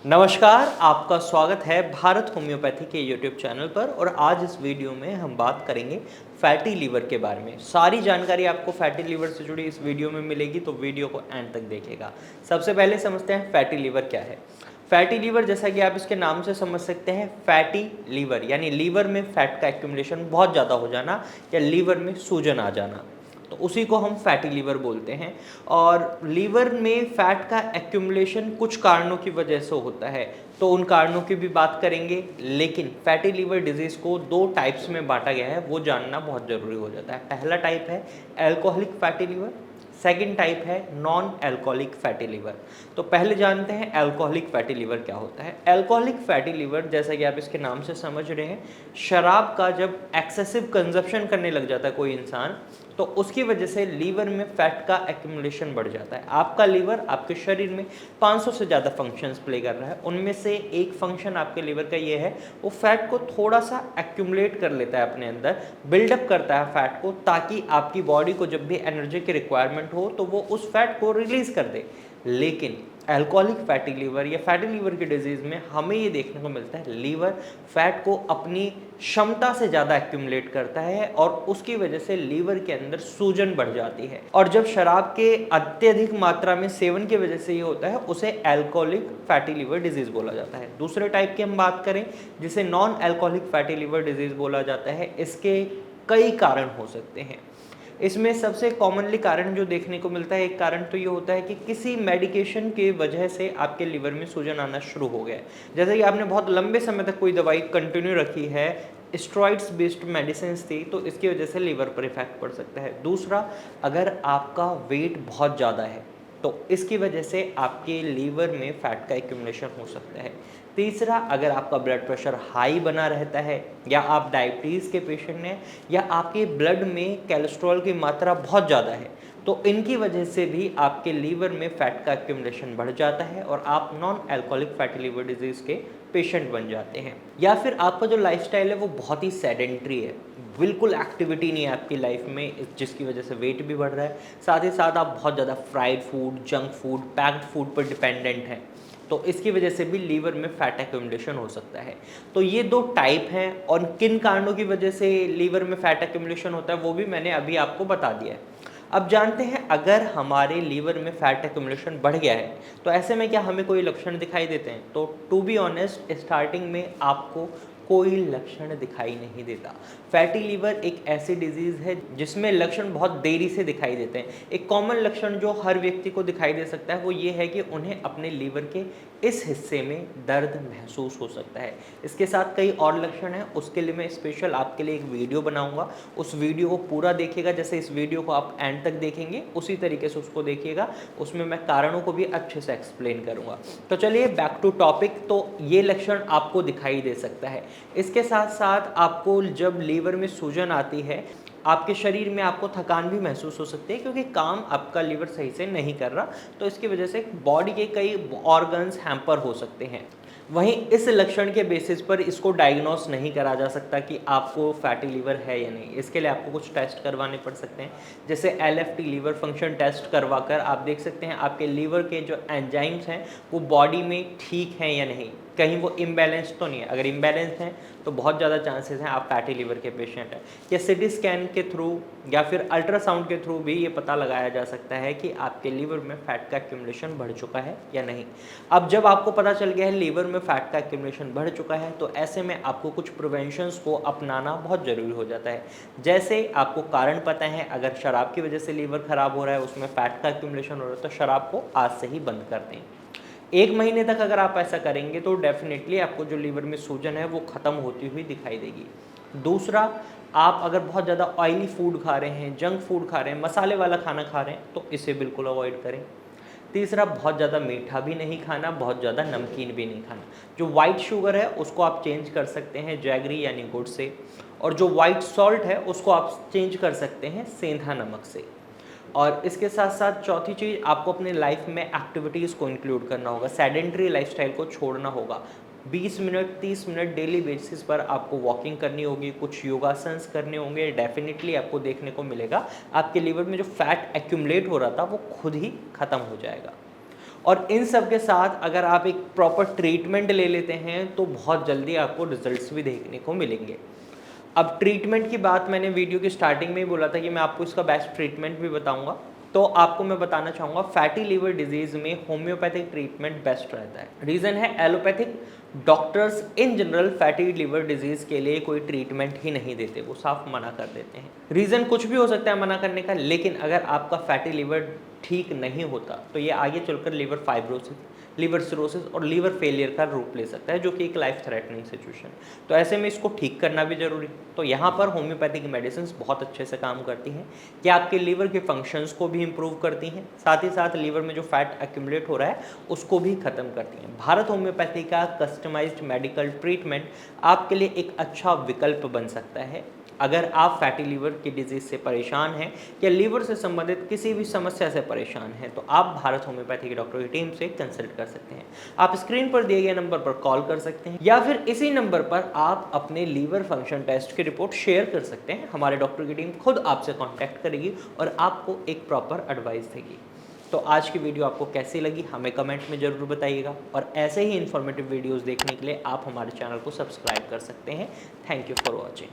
नमस्कार, आपका स्वागत है भारत होम्योपैथी के यूट्यूब चैनल पर। और आज इस वीडियो में हम बात करेंगे फैटी लीवर के बारे में। सारी जानकारी आपको फैटी लीवर से जुड़ी इस वीडियो में मिलेगी, तो वीडियो को एंड तक देखिएगा। सबसे पहले समझते हैं फैटी लीवर क्या है। फैटी लीवर, जैसा कि आप इसके नाम से समझ सकते हैं, फैटी लीवर यानी लीवर में फैट का एक्यूमुलेशन बहुत ज़्यादा हो जाना या लीवर में सूजन आ जाना, तो उसी को हम फैटी लीवर बोलते हैं। और लीवर में फैट का एक्यूमुलेशन कुछ कारणों की वजह से होता है, तो उन कारणों की भी बात करेंगे। लेकिन फैटी लीवर डिजीज़ को दो टाइप्स में बांटा गया है, वो जानना बहुत ज़रूरी हो जाता है। पहला टाइप है alcoholic fatty liver, second type है नॉन एल्कोहलिक फैटी लीवर। तो पहले जानते हैं एल्कोहलिक फैटी लीवर क्या होता है। एल्कोहलिक फैटी लीवर, जैसा कि आप इसके नाम से समझ रहे हैं, शराब का जब एक्सेसिव कंजप्शन करने लग जाता है कोई इंसान, तो उसकी वजह से लीवर में फैट का एक्यूमुलेशन बढ़ जाता है। आपका लीवर आपके शरीर में 500 से ज़्यादा फंक्शंस प्ले कर रहा है, उनमें से एक फंक्शन आपके लीवर का ये है, वो फैट को थोड़ा सा एक्यूमुलेट कर लेता है अपने अंदर, बिल्डअप करता है फैट को, ताकि आपकी बॉडी को जब भी एनर्जी की रिक्वायरमेंट हो तो वो उस फैट को रिलीज कर दे। लेकिन एल्कोहलिक फैटी लीवर या फैटी लीवर की डिजीज़ में हमें ये देखने को मिलता है लीवर फैट को अपनी क्षमता से ज़्यादा एक्यूमुलेट करता है और उसकी वजह से लीवर के अंदर सूजन बढ़ जाती है। और जब शराब के अत्यधिक मात्रा में सेवन की वजह से ये होता है, उसे एल्कोहलिक फैटी लीवर डिजीज़ बोला जाता है। दूसरे टाइप की हम बात करें, जिसे non alcoholic fatty liver disease बोला जाता है, इसके कई कारण हो सकते हैं। इसमें सबसे कॉमनली कारण जो देखने को मिलता है, एक कारण तो ये होता है कि किसी मेडिकेशन के वजह से आपके लीवर में सूजन आना शुरू हो गया है। जैसे कि आपने बहुत लंबे समय तक कोई दवाई कंटिन्यू रखी है, स्टेरॉइड्स बेस्ड मेडिसिन थी, तो इसकी वजह से लीवर पर इफेक्ट पड़ सकता है। दूसरा, अगर आपका वेट बहुत ज़्यादा है तो इसकी वजह से आपके लीवर में फैट का एक्यूमुलेशन हो सकता है। तीसरा, अगर आपका ब्लड प्रेशर हाई बना रहता है, या आप डायबिटीज़ के पेशेंट हैं, या आपके ब्लड में कोलेस्ट्रॉल की मात्रा बहुत ज़्यादा है, तो इनकी वजह से भी आपके लीवर में फैट का एक्यूमुलेशन बढ़ जाता है और आप non alcoholic fatty liver disease के पेशेंट बन जाते हैं। या फिर आपका जो लाइफस्टाइल है वो बहुत ही सेडेंट्री है, बिल्कुल एक्टिविटी नहीं है आपकी लाइफ में, जिसकी वजह से वेट भी बढ़ रहा है। साथ ही साथ आप बहुत ज़्यादा fried food, junk food, packed food पर डिपेंडेंट हैं, तो इसकी वजह से भी लीवर में फैट एक्यूमुलेशन हो सकता है। तो ये दो टाइप हैं, और किन कारणों की वजह से लीवर में फैट एक्यूमुलेशन होता है वो भी मैंने अभी आपको बता दिया है। अब जानते हैं, अगर हमारे लीवर में फैट एक्यूमुलेशन बढ़ गया है तो ऐसे में क्या हमें कोई लक्षण दिखाई देते हैं? तो टू बी ऑनेस्ट, स्टार्टिंग में आपको कोई लक्षण दिखाई नहीं देता। फैटी लीवर एक ऐसी डिजीज़ है जिसमें लक्षण बहुत देरी से दिखाई देते हैं। एक कॉमन लक्षण जो हर व्यक्ति को दिखाई दे सकता है वो ये है कि उन्हें अपने लीवर के इस हिस्से में दर्द महसूस हो सकता है। इसके साथ कई और लक्षण हैं, उसके लिए मैं स्पेशल आपके लिए एक वीडियो बनाऊंगा। उस वीडियो को पूरा देखिएगा, जैसे इस वीडियो को आप एंड तक देखेंगे उसी तरीके से उसको देखिएगा, उसमें मैं कारणों को भी अच्छे से एक्सप्लेन करूंगा। तो चलिए बैक टू टॉपिक। तो ये लक्षण आपको दिखाई दे सकता है। इसके साथ साथ आपको जब लीवर में सूजन आती है, आपके शरीर में आपको थकान भी महसूस हो सकती है, क्योंकि काम आपका लीवर सही से नहीं कर रहा, तो इसकी वजह से बॉडी के कई ऑर्गन्स हैम्पर हो सकते हैं। वहीं इस लक्षण के बेसिस पर इसको डायग्नोस नहीं करा जा सकता कि आपको फैटी लीवर है या नहीं। इसके लिए आपको कुछ टेस्ट करवाने पड़ सकते हैं, जैसे LFT लीवर फंक्शन टेस्ट करवाकर आप देख सकते हैं आपके लीवर के जो एंजाइम्स हैं वो बॉडी में ठीक हैं या नहीं, कहीं वो इम्बैलेंस तो नहीं है। अगर इम्बैलेंस हैं तो बहुत ज़्यादा चांसेस हैं आप फैटी लीवर के पेशेंट हैं। या CT स्कैन के थ्रू या फिर अल्ट्रासाउंड के थ्रू भी ये पता लगाया जा सकता है कि आपके लीवर में फैट का एक्यूमुलेशन बढ़ चुका है या नहीं। अब जब आपको पता चल गया है लीवर में फैट का एक्यूमुलेशन बढ़ चुका है, तो ऐसे में आपको कुछ प्रिवेंशंस को अपनाना बहुत ज़रूरी हो जाता है। जैसे आपको कारण पता है, अगर शराब की वजह से लीवर ख़राब हो रहा है, उसमें फ़ैट का एक्यूमुलेशन हो रहा है, तो शराब को आज से ही बंद कर दें। 1 महीने तक अगर आप ऐसा करेंगे तो डेफिनेटली आपको जो लीवर में सूजन है वो ख़त्म होती हुई दिखाई देगी। दूसरा, आप अगर बहुत ज़्यादा ऑयली फूड खा रहे हैं, जंक फूड खा रहे हैं, मसाले वाला खाना खा रहे हैं, तो इसे बिल्कुल अवॉइड करें। तीसरा, बहुत ज़्यादा मीठा भी नहीं खाना, बहुत ज़्यादा नमकीन भी नहीं खाना। जो वाइट शुगर है उसको आप चेंज कर सकते हैं जैगरी यानी गुड़ से, और जो वाइट सॉल्ट है उसको आप चेंज कर सकते हैं सेंधा नमक से। और इसके साथ साथ चौथी चीज़, आपको अपने लाइफ में एक्टिविटीज़ को इंक्लूड करना होगा, सेडेंट्री लाइफस्टाइल को छोड़ना होगा। 20 मिनट 30 मिनट डेली बेसिस पर आपको वॉकिंग करनी होगी, कुछ योगासन्स करने होंगे। डेफिनेटली आपको देखने को मिलेगा आपके लीवर में जो फैट एक्यूमुलेट हो रहा था वो खुद ही ख़त्म हो जाएगा। और इन सब के साथ अगर आप एक प्रॉपर ट्रीटमेंट ले लेते हैं तो बहुत जल्दी आपको रिजल्ट्स भी देखने को मिलेंगे। अब ट्रीटमेंट की बात मैंने वीडियो की स्टार्टिंग में ही बोला था कि मैं आपको इसका बेस्ट ट्रीटमेंट भी बताऊंगा, तो आपको मैं बताना चाहूँगा फैटी लीवर डिजीज़ में होम्योपैथिक ट्रीटमेंट बेस्ट रहता है। रीज़न है allopathic doctors in general fatty liver disease के लिए कोई ट्रीटमेंट ही नहीं देते, वो साफ मना कर देते हैं। रीज़न कुछ भी हो सकता है मना करने का, लेकिन अगर आपका फैटी लीवर ठीक नहीं होता तो ये आगे चलकर लीवर फाइब्रोसिस, लीवर सिरोसिस और लीवर फेलियर का रूप ले सकता है, जो कि एक लाइफ थ्रेटनिंग सिचुएशन। तो ऐसे में इसको ठीक करना भी जरूरी। तो यहाँ पर होम्योपैथिक मेडिसिन बहुत अच्छे से काम करती हैं कि आपके लीवर के फंक्शंस को भी इंप्रूव करती हैं, साथ ही साथ लीवर में जो फैट एक्यूमुलेट हो रहा है उसको भी खत्म करती हैं। भारत होम्योपैथी का कस्टमाइज्ड मेडिकल ट्रीटमेंट आपके लिए एक अच्छा विकल्प बन सकता है। अगर आप फैटी लीवर की डिजीज़ से परेशान हैं या लीवर से संबंधित किसी भी समस्या से परेशान हैं, तो आप भारत होम्योपैथी के डॉक्टर की टीम से कंसल्ट कर सकते हैं। आप स्क्रीन पर दिए गए नंबर पर कॉल कर सकते हैं या फिर इसी नंबर पर आप अपने लीवर फंक्शन टेस्ट की रिपोर्ट शेयर कर सकते हैं। हमारे डॉक्टर की टीम खुद आपसे कॉन्टैक्ट करेगी और आपको एक प्रॉपर एडवाइस देगी। तो आज की वीडियो आपको कैसी लगी हमें कमेंट में ज़रूर बताइएगा, और ऐसे ही इन्फॉर्मेटिव वीडियोज़ देखने के लिए आप हमारे चैनल को सब्सक्राइब कर सकते हैं। Thank you for watching.